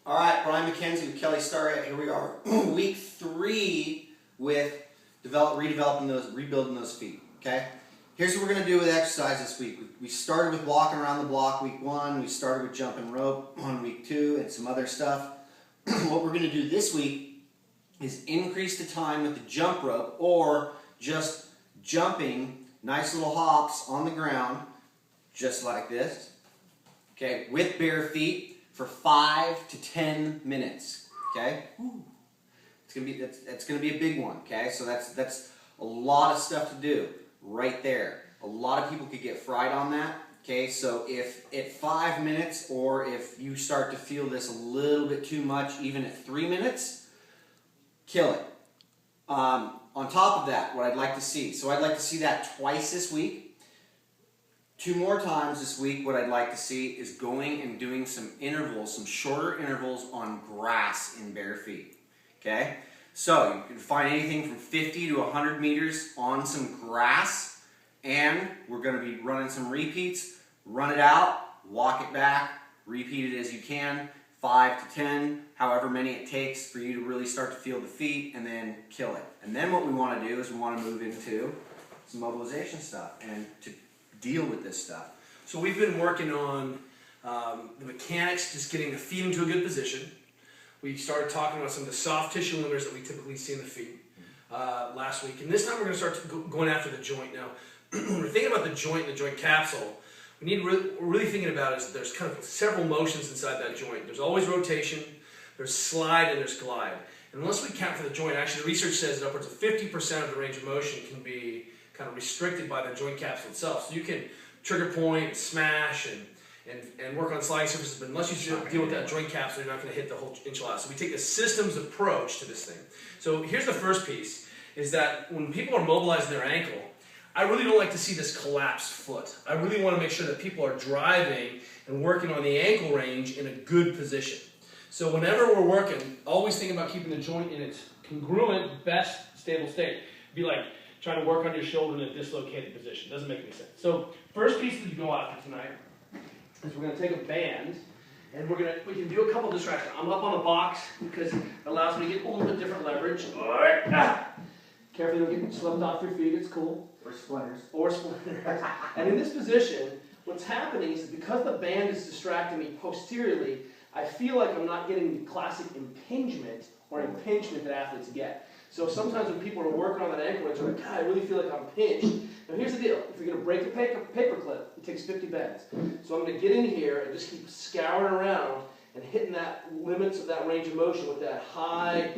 All right, Brian McKenzie with Kelly Starrett. Here we are, week 3 with rebuilding those feet. Okay. Here's what we're going to do with exercise this week. We started with walking around the block week 1. We started with jumping rope on week 2 and some other stuff. What we're going to do this week is increase the time with the jump rope or just jumping nice little hops on the ground, just like this. Okay, with bare feet for 5 to 10 minutes. Okay, that's gonna be a big one. Okay, so that's a lot of stuff to do right there. A lot of people could get fried on that. Okay, so if at 5 minutes, or if you start to feel this a little bit too much, even at 3 minutes, kill it. On top of that, what I'd like to see, so I'd like to see that twice this week. 2 more times this week, what I'd like to see is going and doing some intervals, some shorter intervals on grass in bare feet. Okay? So you can find anything from 50 to 100 meters on some grass, and we're going to be running some repeats. Run it out, walk it back, repeat it as you can, 5 to 10, however many it takes for you to really start to feel the feet, and then kill it. And then what we want to do is we want to move into some mobilization stuff and to deal with this stuff. So we've been working on the mechanics, just getting the feet into a good position. We started talking about some of the soft tissue limiters that we typically see in the feet last week. And this time we're going to start going after the joint. Now, when we're thinking about the joint and the joint capsule, what we're really thinking about is there's kind of several motions inside that joint. There's always rotation, there's slide, and there's glide. And unless we count for the joint, actually the research says that upwards of 50% of the range of motion can be kind of restricted by the joint capsule itself. So you can trigger point, and smash, and work on sliding surfaces, but unless you deal with that joint capsule, you're not going to hit the whole enchilada. So we take a systems approach to this thing. So here's the first piece, is that when people are mobilizing their ankle, I really don't like to see this collapsed foot. I really want to make sure that people are driving and working on the ankle range in a good position. So whenever we're working, always think about keeping the joint in its congruent, best stable state. It'd be like trying to work on your shoulder in a dislocated position. Doesn't make any sense. So first piece that you go after tonight is we're going to take a band, and we can do a couple of distractions. I'm up on the box because it allows me to get a little bit different leverage. Carefully, don't get slipped off your feet. It's cool. Or splinters. Or splinters. And in this position, what's happening is because the band is distracting me posteriorly, I feel like I'm not getting the classic impingement that athletes get. So sometimes when people are working on that ankle range, they're like, God, I really feel like I'm pinched. Now here's the deal. If you're going to break the paper clip, it takes 50 bends. So I'm going to get in here and just keep scouring around and hitting that limits of that range of motion with that high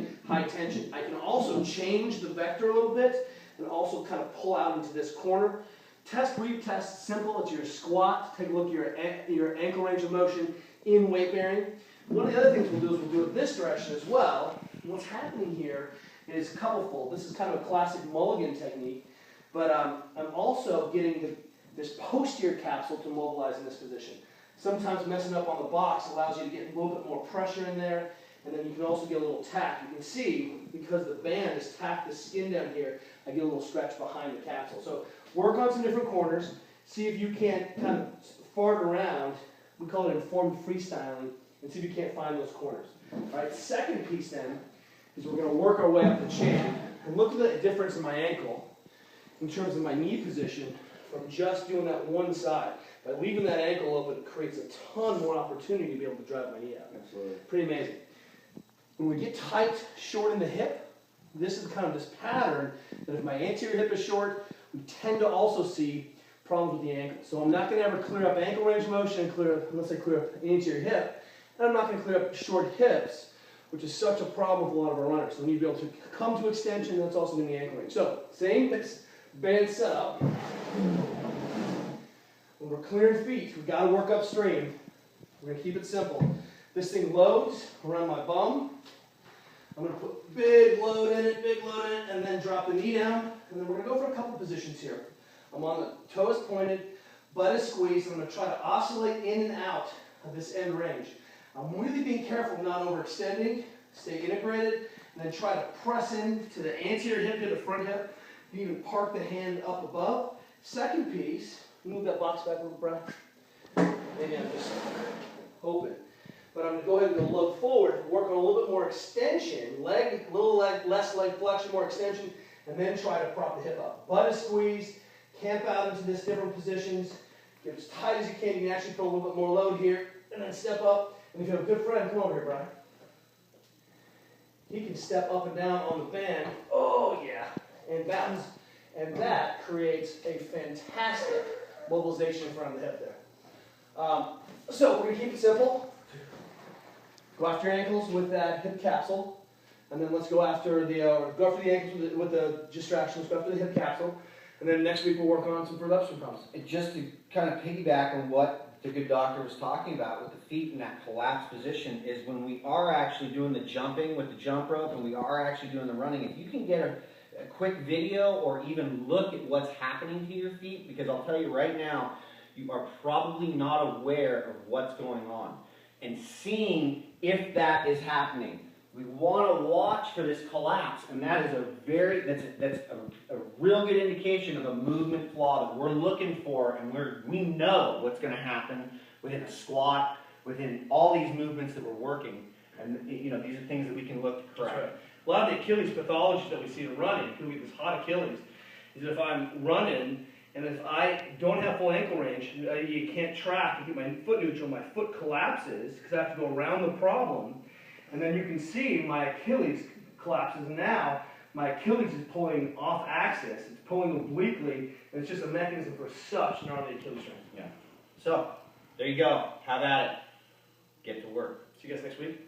tension. I can also change the vector a little bit and also kind of pull out into this corner. Test where you test simple. It's your squat. Take a look at your ankle range of motion in weight bearing. One of the other things we'll do is we'll do it this direction as well. And what's happening here is couple-fold. This is kind of a classic mulligan technique, but I'm also getting this posterior capsule to mobilize in this position. Sometimes messing up on the box allows you to get a little bit more pressure in there, and then you can also get a little tack. You can see, because the band has tacked the skin down here, I get a little stretch behind the capsule. So work on some different corners, see if you can't kind of fart around, we call it informed freestyling, and see if you can't find those corners. All right, second piece then, is we're going to work our way up the chain. And look at the difference in my ankle in terms of my knee position from just doing that one side. By leaving that ankle open, it creates a ton more opportunity to be able to drive my knee out. Absolutely. Pretty amazing. When we get tight, short in the hip, this is kind of this pattern that if my anterior hip is short, we tend to also see problems with the ankle. So I'm not going to ever clear up ankle range of motion unless I clear up anterior hip. And I'm not going to clear up short hips, which is such a problem with a lot of our runners. So we need to be able to come to extension, and that's also in the ankle range. So, same band setup. When we're clearing feet, we've got to work upstream. We're going to keep it simple. This thing loads around my bum. I'm going to put big load in it, and then drop the knee down. And then we're going to go for a couple positions here. I'm on the toes pointed, butt is squeezed, and I'm going to try to oscillate in and out of this end range. I'm really being careful not overextending, stay integrated, and then try to press in to the anterior hip to the front hip. You even park the hand up above. Second piece, move that box back a little, Brian. Maybe I'm just hoping. but I'm going to go ahead and load forward, work on a little bit more extension, less leg flexion, more extension, and then try to prop the hip up. Butt is squeezed, camp out into this different positions, get as tight as you can. You can actually put a little bit more load here, and then step up. And if you have a good friend, come over here, Brian. He can step up and down on the band. Oh, yeah. And bounce. And that creates a fantastic mobilization in front of the hip there. So we're going to keep it simple. Go after your ankles with that hip capsule. And then let's go after the ankles with the distractions. Go after the hip capsule. And then next week we'll work on some further upstream pumps. And just to kind of piggyback on what the good doctor was talking about with the feet in that collapsed position is when we are actually doing the jumping with the jump rope and we are actually doing the running, if you can get a quick video or even look at what's happening to your feet, because I'll tell you right now, you are probably not aware of what's going on. And seeing if that is happening, we want to watch for this collapse, and that is that's a real good indication of a movement flaw that we're looking for, and we know what's going to happen within a squat, within all these movements that we're working, and these are things that we can look to correct. Right. A lot of the Achilles pathology that we see in running, because we get this hot Achilles, is that if I'm running and if I don't have full ankle range, you can't track, you get my foot neutral, my foot collapses because I have to go around the problem. And then you can see my Achilles collapses. Now my Achilles is pulling off axis, it's pulling obliquely, and it's just a mechanism for such gnarly Achilles strain. Yeah. So, there you go. Have at it. Get to work. See you guys next week.